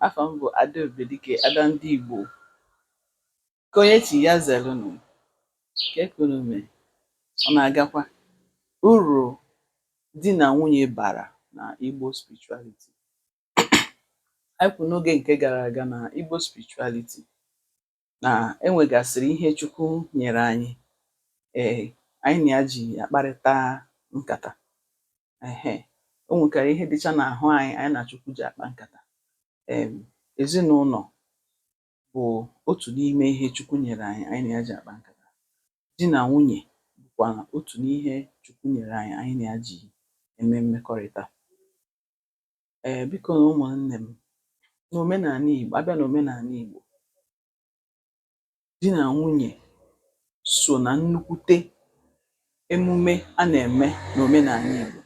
Afọ m bụ Adaobedike, Ada ndị Igbo, ka onye chi ya zelụnụ, ka ekonomi ọ na-agakwa. Uru di na nwunye bara na Igbo spirituality. Anyị kwuru n'oge nke gara aga na Igbo spirituality na enwegasịrị ihe Chukwu nyere anyị, anyị na ya ji akparịta nkata. O nwekwara ihe dịcha n'ahụ anyị na Chukwu ji akpa nkata. Ezinụlọ bụ otu n'ime ihe Chukwu nyere anyị, anyị na ya ji akpa nkata. Di na nwunye bụkwa otu n'ihe Chukwu nyere anyị, anyị na ya ji eme mmekọrịta. Biko na ụmụnne m, n'omenala Igbo, abịa n'omenala Igbo, di na nwunye so na nnukwute emume a na-eme n'omenala Igbo.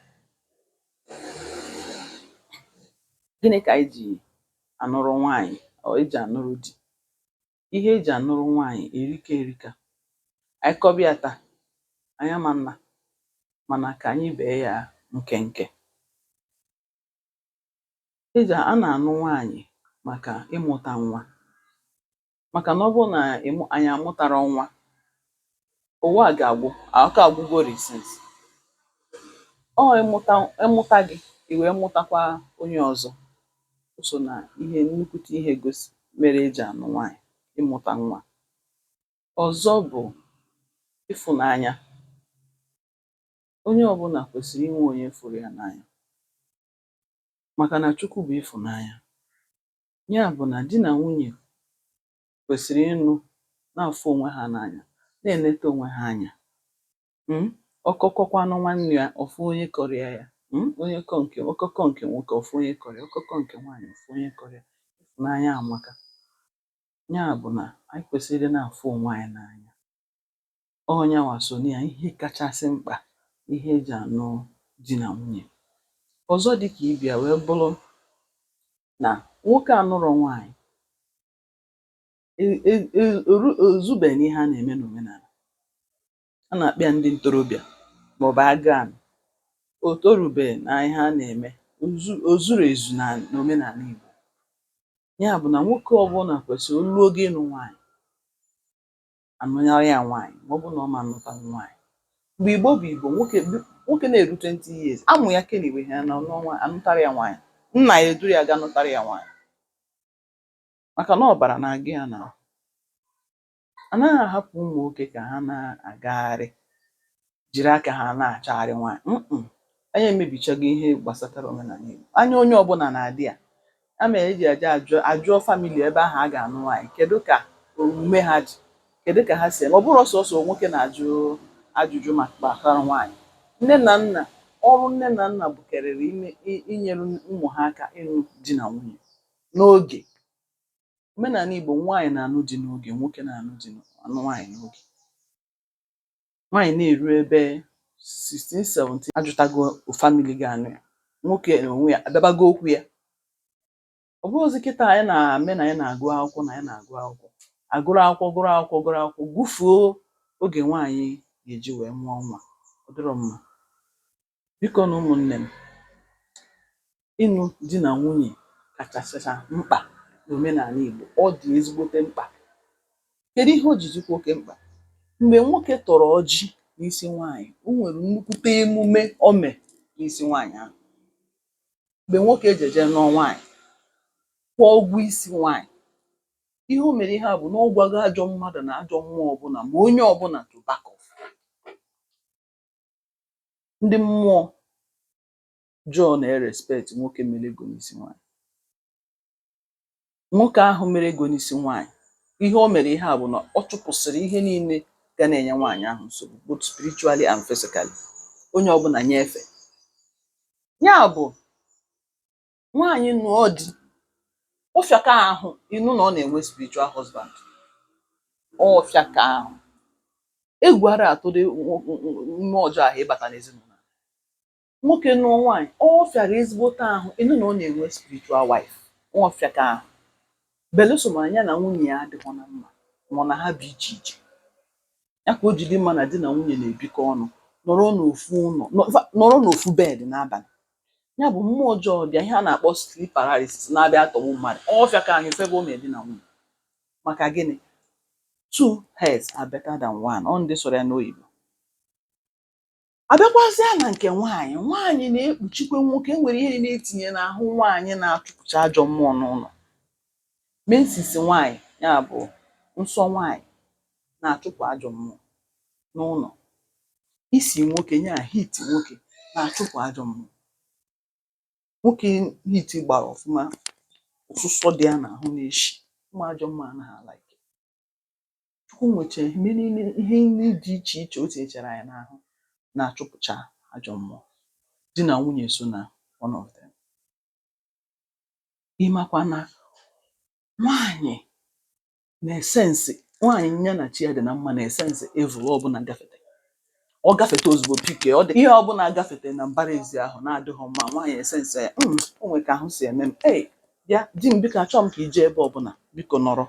Gịnị ka anyị ji anụrụ nwaanyị, eji anụrụ di? Ihe eji anụrụ nwaanyị erika erika. Anyị kọbịa taa, anyị ama nna, mana ka anyị bee ya nkenke. A na-anụ nwaanyị maka ịmụta nwa, maka na ọ bụrụ na anyị amụtara nwa, ụwa ga-agwụ, aka agwụgori since. Ịmụta gị, i wee mụtakwa onye ọzọ. So na ihe nnukwute ihe gosi mere eji anụ nwaanyị, ịmụta nwa. Ọzọ bụ ịfụnanya. Onye ọbụla kwesịrị inwe onye fụrụ ya n'anya, maka na Chukwu bụ ịfụnanya. Ya bụ na di na nwunye kwesịrị ịnụ na-afụ onwe ha n'anya, na-eleta onwe ha anya. Ọkọkọkwanụ nwanne ya, ọfụ onye kọrịa ya. Ọkọkọ nke nwoke, ọfụ onye kọrịa. Ọkọkọ nke nwaanyị, ọfụ onye kọrịa. Ịfụnanya amaka. Ya bụ na anyị kwesịrị na-afụ onwe anyị n'anya. Ọnyanwa so na ya ihe kachasị mkpa, ihe eji anụ di na nwunye. Ọzọ dị ka ibia wee bụrụ na nwoke anụrụ nwaanyị ozubeghị n'ihe a na-eme n'omenala. A na-akpọ ya ndị ntorobịa maọbụ agadi. O torubeghị na ihe a na-eme, o zuru ezu n'omenala Igbo. Ya bụ na nwoke ọbụla kwesịrị olu oge ịnụ nwaanyị, anụnyere ya nwaanyị, ma ọ bụ na ọ ma anụta nwaanyị. Mgbe Igbo bụ Igbo, nwoke na-eru 20 years, amụ ya keniwe ha na n'ọnwa anụtara ya nwaanyị, nna ya eduru ya ga anụtara ya nwaanyị, maka na ọbara na-aga ya na. Anaghị ahapụ ụmụ nwoke ka ha na-agagharị jiri aka ha na-achagharị nwaanyị. Anyị emebichago ihe gbasatara omenala Igbo. Anya onye ọbụla na-adị ya. Ya mere eji ajụọ famili ebe ahụ a ga-anụ nwaanyị, kedu ka omume ha ji, kedu ka ha si eme. Ọ bụrụ sọsọ nwoke na-ajụ ajụjụ maka gbasara nwaanyị. Nne na nna, ọrụ nne na nna bukeriri inyere ụmụ ha aka ịnụ di na nwunye n'oge. Omenala Igbo, nwaanyị na-anụ di n'oge, nwoke na-anụ nwaanyị n'oge. Nwaanyị na-eru ebe 16, 17, ajụtago famili ga-anụ ya. Nwoke onwe ya abịabago okwu ya. Ọ bụrụzi kịta anyị na-eme na anyị na-agụ akwụkwọ, agụrụ akwụkwọ, gụfuo oge nwaanyị ga-eji wee mụọ nwa. Ọ dịrọ mma. Biko na ụmụnne m, ịnụ di na nwunye kachasịcha mkpa n'omenala Igbo. Ọ dị ezigbote mkpa. Kedu ihe o ji dịkwa oke mkpa? Mgbe nwoke tọrọ ọjị n'isi nwaanyị, o nwere nnukwute emume o mee n'isi nwaanyị ahụ. Mgbe nwoke ejeje nụọ nwaanyị, kwụọ ụgwọ isi nwaanyị, ihe o mere ihe a bụ na ọ gwago ajọ mmadụ na ajọ mmụọ ọbụla ma onye ọbụla to back off. Ndị mmụọ John na-erespect nwoke mere ego n'isi nwaanyị. nwoke ahụ mere ego n'isi nwaanyị, ihe o mere ihe a bụ na ọ chụpụsịrị ihe niile ga na-enye nwaanyị ahụ nsogbu, both spiritually and physically. Onye ọbụla nyefe. Ya bụ nwaanyị nụọ di, ọfịaka ahụ ịnụ na ọ na-enwe spiritual husband, ọfịaka ahụ egwu ara atụrụ mme ọjọọ ahụ ịbata n'ezinụlọ. Nwoke nụọ nwaanyị, ọfịara ezigbote ahụ ịnụ na ọ na-enwe spiritual wife, ọfịaka ahụ belụsọ ma ya na nwunye ya adịghị na mma, ma na ha bụ iche iche. Ya ka o ji dị mma na di na nwunye na-ebikọ ọnụ, nọrọ n'ofu ụlọ, nọrọ n'ofu bed n'abalị. Ya bụ mmụọ ọjọọ bịa, ihe a na-akpọ sleep paralysis na-abịa atọgbu mmadụ, ọfịaka ahụ ifebe o mere di na nwunye. Maka gịnị? Two heads are better than one. Ọ ndị sọrọ ya n'oyibo. Abịakwazịa na nke nwaanyị, nwaanyị na-ekpuchikwe nwoke. Enwere ihe na-etinye n'ahụ nwaanyị na-achụpụcha ajọ mmụọ n'ụlọ. Menses nwaanyị, ya bụ nsọ nwaanyị, na-achụpụ ajọ mmụọ n'ụlọ. Isi nwoke, ya hit nwoke, na-achụpụ ajọ mmụọ. Nwoke hit gbara ọfụma, ụsụsọ dị ya n'ahụ na-eshi, ụmụ ajọ mmụọ anaghị ala ike. Chukwu nwechara ihe ndị dị iche iche o tinyechara ya n'ahụ na-achụpụcha ajọ mmụọ. Di na nwunye so na one of them. Ịmakwa na nwaanyị na-esensi, nwaanyị ya na chi ya dị na mma na-esensi evil ọbụla gafete. Ọ gafete ozugbo pike, ọ dị ihe ọbụla gafete na mbara ezi ahụ na-adịghị mma, nwaanyị esensi ya, o nwere ka ahụ si eme m, bịa di m, biko achọọ m ka ije ebe ọbụla, biko nọrọ,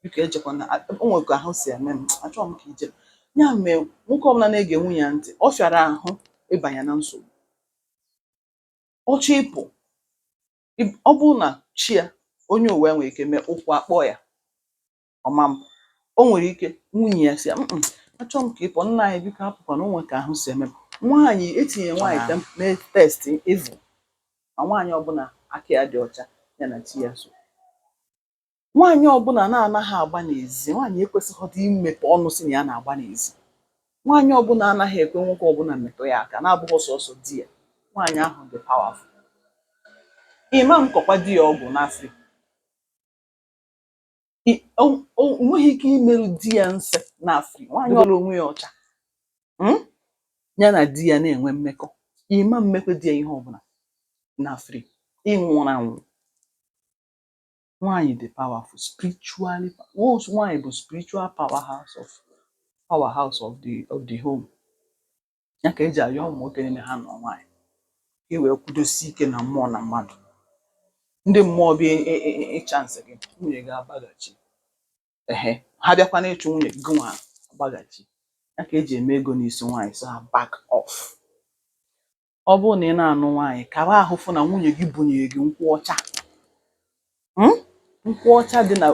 biko ejekwana, o nwere ka ahụ si eme m, achọọ m ka ije. Ya mee nwoke ọbụla na-ege nwunye ya ntị, ọ fịara ahụ ịbanye na nsogbu. Ọchọ ịpụ, ọ bụrụ na chi ya onye uwe nwere ike mee ụkwụ akpọ ya ọma m, o nwere ike nwunye ya si ya, achọọ m ka ịpụ, nna anyị biko apụkwana, o nwere ka ahụ si eme m. Nwaanyị etinye nwaanyị mee test evil, ma nwaanyị ọbụla aka ya dị ọcha, ya na chi ya so. Nwaanyị ọbụla na-anaghị agba n'ezi, nwaanyị ekwesịghị imepe ọnụ si na ya na-agba n'ezi. Nwaanyị ọbụla anaghị ekwe nwoke ọbụla metụ ya aka, na-abụghị sọsọ di ya, nwaanyị ahụ dị powerful. Ịma nkọkwa di ya ọgwụ n'afrị, o nweghị ike imerụ di ya nsị n'afrị. Nwaanyị ọbụla onwe ya ọcha, ya na di ya na-enwe mmekọ, ịma mmekọ di ya ihe ọbụla n'afrị, ịnwụrụ anwụ. Nwaanyị dị powerful spiritually. Nwaanyị bụ spiritual powerhouse of the home. Ya ka eji ayọ ụmụ nwoke niile ha nọ nwaanyị, ka e wee kwudosi ike na mmụọ na mmadụ. Ndị mmụọ bịa ịchansị gị, nwunye gị agbaghachi. Ha bịakwa na ịchụ nwunye gị, nwa agbaghachi. Ya ka eji eme ego n'isi nwaanyị, so ha back off. Ọ bụrụ na ị na-anụ nwaanyị, kaba ahụ fụ na nwunye gị bunyere gị nkwụ ọcha. Nkwụ ọcha dị na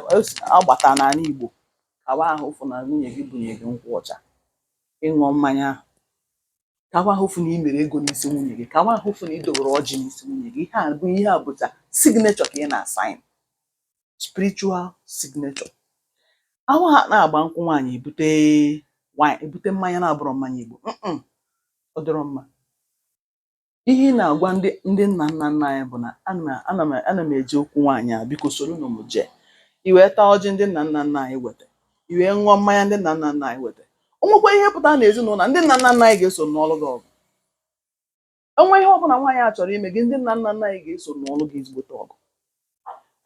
agbata n'ala Igbo, kaba ahụ fụ na nwunye gị bunyere gị nkwụ ọcha. Ịṅụọ mmanya, kaba ahụ fụ na ị mere ego n'isi nwunye gị, kaba ahụ fụ na ị dowere ọjị n'isi nwunye gị. Ihe a bụcha signature ka ị na-asaịn, spiritual signature. Ahụ ha na-agba nkwụ nwaanyị ebute mmanya na-abụrọ mmanya Igbo, ọ dịrọ mma. Ihe ị na-agwa ndị nna nna nna anyị bụ na ana m eje okwu nwaanyị a, biko soro na m jee. I wee taa ọjị ndị nna nna nna anyị weta, i wee ṅụọ mmanya ndị nna nna nna anyị weta. O nwekwa ihe pụtara na ezinụlọ, ndị nna nna nna anyị ga-eso n'ọlụ gị ọgụ. Onwe ihe ọbụla nwaanyị a chọrọ ime gị, ndị nna nna nna anyị ga-eso n'ọlụ gị ezigbote ọgụ.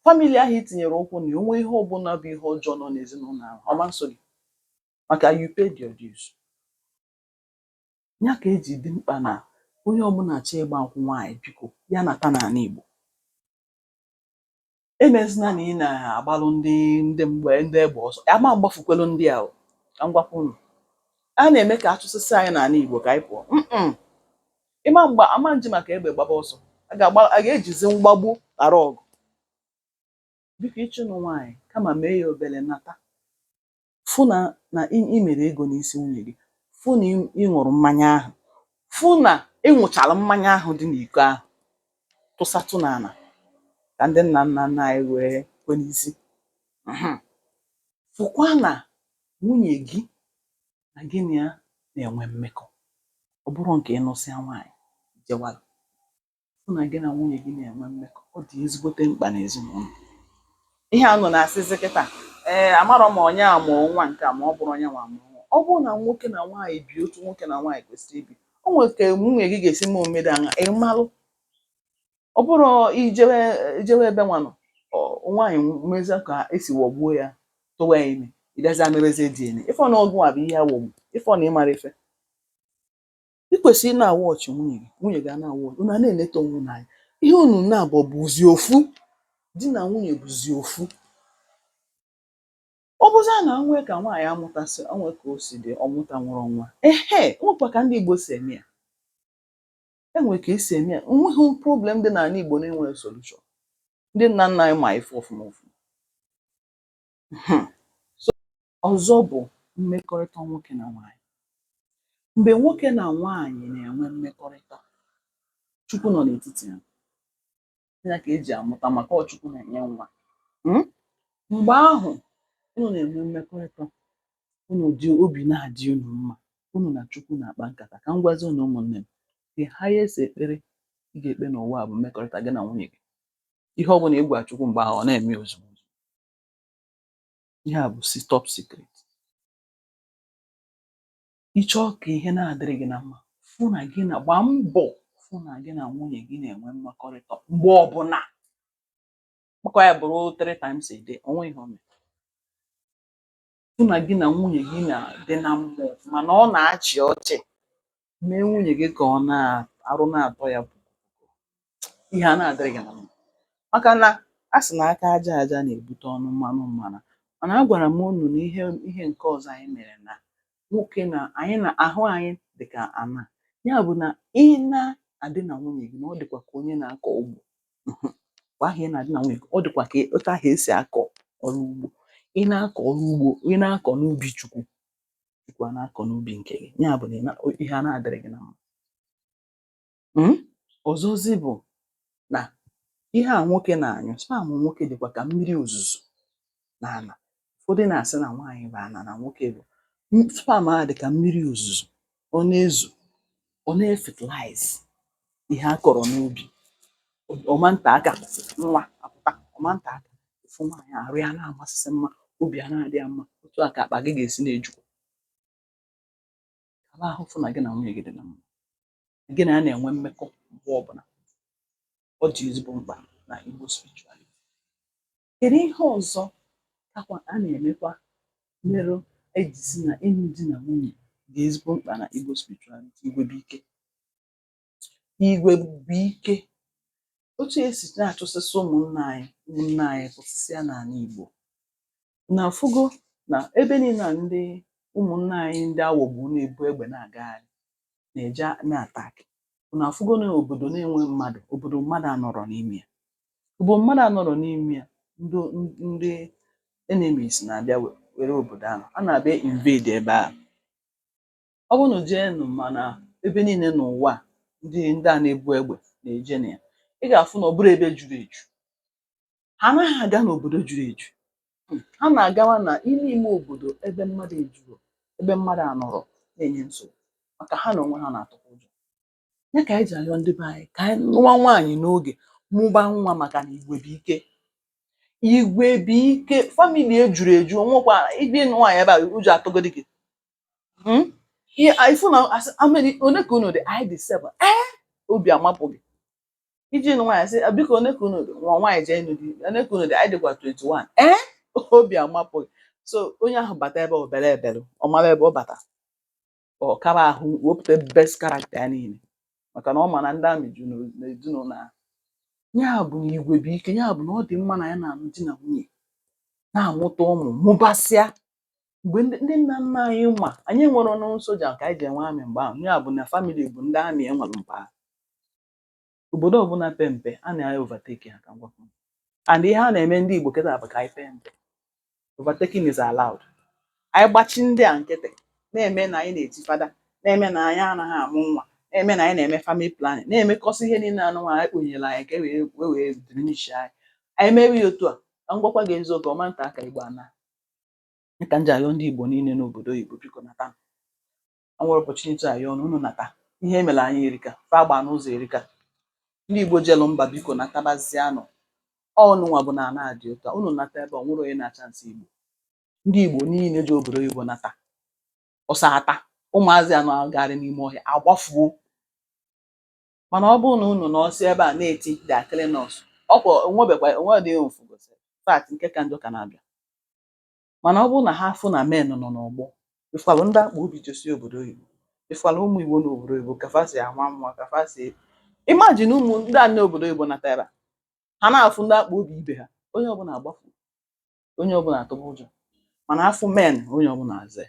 Famili ahụ itinyere ụkwụ na onwe ihe ọbụla bụ ihe ọjọọ nọ n'ezinụlọ ahụ, ọma nso gị, maka you paid your dues. Ya ka eji dị mkpa na onye ọbụla chọọ ịgba nkwụ nwaanyị, biko ya nata n'ala Igbo. Emezina na ị na-agbalụ ndị egbe ọsọ, ama mgbafukwelu ndị a. Ka m gwakwa unu, a na-eme ka achụsịsị anyị n'ala Igbo ka anyị pụọ. Ịma mgba ama nji maka egbe gbaba ọsọ, a ga-ejizi mgbagbu ghara ọgụ. Biko ịchụnụ nwaanyị, kama mee ya obere nata, fụ na ị mere ego n'isi nwunye gị, fụ na ị ṅụrụ mmanya ahụ, fụ na ị ṅụchara mmanya ahụ dị n'iko ahụ, tụsatụ n'ala, ka ndị nna nna nna anyị wee kwe n'isi. Fụkwa na nwunye gị na gị na ya na-enwe mmekọ, ọ bụrụ nke ịnụsịa nwaanyị jewara. Fụ na gị na nwunye gị na-enwe mmekọ, ọ dị ezigbote mkpa n'ezinụlọ. ihe a nọ na-asịzi kịta amarọ m onye a mụọ nwa nke a ma ọ bụrụ onye nwa mụọ nwa. Ọ bụrụ na nwoke na nwaanyị bi otu nwoke na nwaanyị kwesịrị ibi, o nwere ka nwunye gị ga-esi mee omeda anya ịmalụ. Ọ bụrụ ijewe ebe nwa nọ nwaanyị mezi ka esi wọgbuo ya tụwa ya ime ịbịazi amerezi DNA ife na ọgụ a bụ ihe awọgbu ife na ịmara ife. Ị kwesịrị ị na-awọchị nwunye gị a na-awọchị unu a na-eneta onwe n'anya. Ihe unu na-abụ bụzi ofu, di na nwunye bụzi ofu. Ọ bụzia na nwee ka nwaanyị amụtasị onwe ka o si dị ọmụta nwụrụ nwa nwekwa ka ndị Igbo si eme ya. Enwe ka esi eme ya, onweghị problem dị n'ala Igbo na-enweghị solution. Ndị nna nna anyị ma ife ọfụma ọfụma. Ọzọ bụ mmekọrịta nwoke na nwaanyị. Mgbe nwoke na nwaanyị na-enwe mmekọrịta, Chukwu nọ n'etiti ha. Ya ka eji amụta maka ọ Chukwu na-enye nwa. Mgbe ahụ unu na-enwe mmekọrịta, unu dị obi na-adị unu mma, unu na Chukwu na-akpa nkata. Ka m gwazie unu ụmụnne m, the highest ekpere ị ga-ekpe n'ụwa bụ mmekọrịta gị na nwunye gị. Ihe ọ bụla ị gwa Chukwu mgbe ahụ ọ na-eme ozugbo. Ihe a bụ top secret. Ị chọọ ka ihe na-adịrị gị na mma, gbaa mbọ fụ na gị na nwunye gị na-enwe mmekọrịta mgbe ọbụla. Maka ya bụrụ 3 times a day, onwe ihe o mere. Fụ na gị na nwunye gị na-adị na mma mana ọ na-achị ọchị. Mee nwunye gị ka ọ na-arụ na-atọ ya ihe a na-adịrị gị na mma. Maka na a sị na aka aja aja na-ebute ọnụ mmanụ mmanụ. Mana a gwara m unu na ihe nke ọzọ anyị mere na nwoke na anyị na ahụ anyị dịka ana. Ya bụ na ị na-adị na nwunye gị na ọ dịkwa ka onye na-akọ ugbo. Kwa ahụ ị na-adị na nwunye gị, ọ dịkwa ka otu ahụ esi akọ ọrụ ugbo. Ị na-akọ ọrụ ugbo, ị na-akọ n'ubi Chukwu, Chukwu a na-akọ n'ubi nke gị. Ya bụ na ihe a na-adịrị gị na mma. Ọzọzi bụ na ihe a nwoke na-anyụ, spam nwoke dịkwa ka mmiri ozuzo n'ala. Ụfọdụ na-asị na nwaanyị bụ ana na nwoke bụ spam a dị ka mmiri ozuzo. Ọ na-ezo, ọ na-fertilize ihe a kọrọ n'ubi. Ọma nta aka nwa apụta, ọma nta aka ịfụ nwaanyị arụ ya na-amasịsị mma, obi a na-adị ya mma. Otu a ka akpa gị ga-esi na-ejukwa. Ala ahụ fụ na gị na nwunye gị dị na mma, gị na ya na-enwe mmekọ mgbe ọbụla. Ọ dị ezigbo mkpa na Igbo spirituality. Kedu ihe ọzọ akwa a na-emekwa merụ eji si na ịlụ di na nwunye dị ezigbo mkpa na Igbo spirituality? Igwe bụ ike. Igwe bụ ike. Otu esi na-achụsịsị ụmụnne anyị kwụsịsịa n'ala Igbo. Na afụgo na ebe niile a ndị ụmụnne anyị ndị aghọgbu na-ebu egbe na-agagharị na-eje na-attack. Na afụgo na obodo na-enwe mmadụ, obodo mmadụ anọrọ n'ime ya. Obodo mmadụ anọrọ n'ime ya, ndị enemies na-abịa were obodo ahụ. A na-abịa invade ebe ahụ. Ọ bụrụ na jeenụ mana ebe niile n'ụwa ndị a na-ebu egbe na-eje na ya, ị ga-afụ na ọ bụrụ ebe juru eju. Ha anaghị aga n'obodo juru eju. Ha na-agawa na ime obodo ebe mmadụ ejuru, ebe mmadụ anọrọ na-enye nsogbu. Maka ha na onwe ha na-atụkwa ụjọ. Ya ka anyị ji arịọ ndị be anyị ka anyị nụwa nwaanyị n'oge, mụbaa nwa, maka na igwe bụ ike. Igwe bụ ike. Famili ejuru eju, onwekwa ịdị nwaanyị ebe a ụjọ atụgodi gị. Ịfụ na one ka unu dị, anyị dị 7. Obi amapụ gị. Iji nụ nwaanyị sị biko one ka unu dị, nwa nwaanyị jee ịnụ di, one ka unu dị, anyị dịkwa 21. Obi amapụ gị. So onye ahụ bata ebe obere ebere, ọ mara ebe ọ bata, ọ kaba ahụ wepụta best character ya niile, maka na ọ ma na ndị amị ju n'ezinụlọ ahụ. Ya bụ na igwe bụ ike. Ya bụ na ọ dị mma na ya na-alụ di na nwunye, na-amụta ụmụ, mụbasịa. Mgbe ndị nna nna anyị ma, anyị nwere ọnụ soja ka anyị ji enwe amị mgbe ahụ. Ya bụ na famili bụ ndị amị enwere mpaghara. Obodo ọbụla pe mpe a na-overtake ha ka ngwakọ. And ihe a na-eme ndị Igbo kịta bụ ka anyị pee mpe. Overtaking is allowed. Anyị gbachi ndị a nkịtị, na-eme na anyị na-eti fada, na-eme na anyị anaghị amụ nwa, na-eme na anyị na-eme family planning, na-emekọsị ihe niile anụnwa anyị kponyere anyị ka wee diminish anyị. Anyị mewe ya otu a, ka ngwakwa gị eziokwu, ọma nta aka Igbo ana. Ka m ji arịọ ndị Igbo niile n'obodo Igbo, biko nata. O nwere opportunity ayọ unu nata. Ihe emere anyị erika, fa agba n'ụzọ erika. Ndị Igbo jelu mba, biko natabazianụ. ọnụnwa bụ na ana dị ụtọ unu nata ebe ọ nwere onye na-acha nsị Igbo ndị Igbo niile ji obodo Igbo nata ọsọ ata ụmụazị anọ agagharị n'ime ọhịa agbafuo mana ọ bụrụ na unu nọọsị ebe a na-eti daklinos ọkwa onwebekwa onwedịghị mfu gosi fat nke ka njọ ka na-abịa mana ọ bụrụ na ha fụ na men nọ n'ọgbọ ịfụkwalụ ndị akpa obi josi obodo oyibo ịfụkwalụ ụmụ Igbo n'obodo oyibo kafa si ama mma kafa si imagine ụmụ ndị a n'obodo oyibo natara ha na-afụ ndị akpa obi ibe ha onye ọbụla agbafu onye ọbụla atụba ụjọ mana afụ men onye ọbụla aze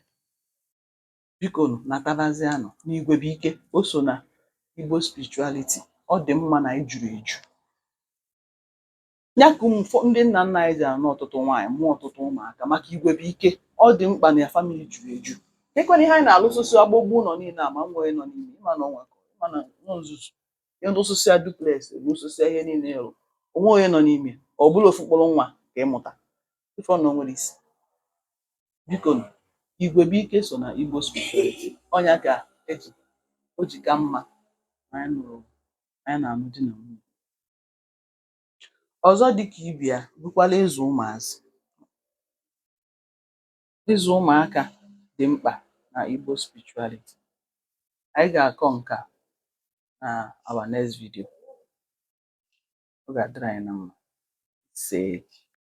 biko natabazianụ n'igwe bụ ike o so na Igbo spirituality ọ dị mma na ijuru eju ya ka ndị nna nna anyị ji anụ ọtụtụ nwaanyị mụọ ọtụtụ ụmụaka maka igwe bụ ike ọ dị mkpa na ya famili juru eju ekwana ihe anyị na-alụsụsị agbogbo ụlọ niile ama nwere nọ n'ime ịma na ọnwa ịma na nzuzu ihe ndị osisi duplex bụ osisi ihe niile ịrụ onwe onye nọ n'ime ọ bụla ofu mkpụrụ nwa ka ịmụta ife ọnụ nwere isi biko igwe bụ ike so na Igbo spirituality ọnya ka eji o ji ka mma anyị na-anụ di na nwunye ọzọ dịka ibe ya bụkwala ịzụ ụmụazị ịzụ ụmụaka dị mkpa na Igbo spirituality anyị ga-akọ nke a na our next video ọ ga-adịrị anyị na mma see